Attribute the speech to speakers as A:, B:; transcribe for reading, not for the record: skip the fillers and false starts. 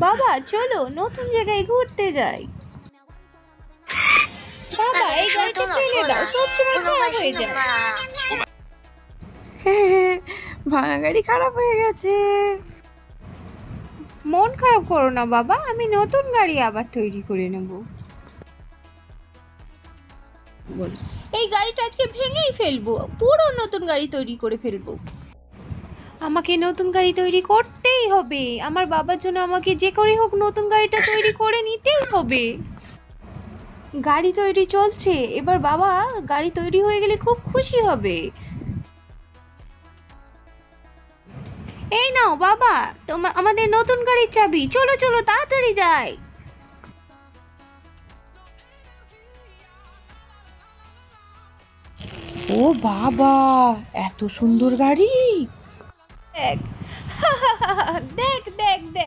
A: বাবা চলো নতুন জায়গায় ঘুরতে যাই। বাবা এই গাড়িটা ফেলে দাও, সবসময় খারাপ হয়ে যায়।
B: ভাঙা গাড়ি খারাপ হয়ে গেছে।
A: মন খারাপ করো না বাবা, আমি নতুন গাড়ি আবার তৈরি করে নেব।
B: বল।
A: এই গাড়িটা আজকে ভেঙেই ফেলবো, পুরো নতুন গাড়ি তৈরি করে ফেলবো। আমাকে নতুন গাড়ি তৈরি করতেই হবে, আমার বাবার জন্য আমাকে যে করে হোক নতুন গাড়িটা তৈরি করে নিতেই হবে। গাড়ি তৈরি চলছে, এবার বাবা গাড়ি তৈরি হয়ে গেলে খুব খুশি হবে। এই নাও বাবা, আমাদের নতুন গাড়ির চাবি, চলো চলো তাড়াতাড়ি যাই।
B: ও বাবা, এত সুন্দর গাড়ি!
A: দেখ দেখ দেখ দেখ,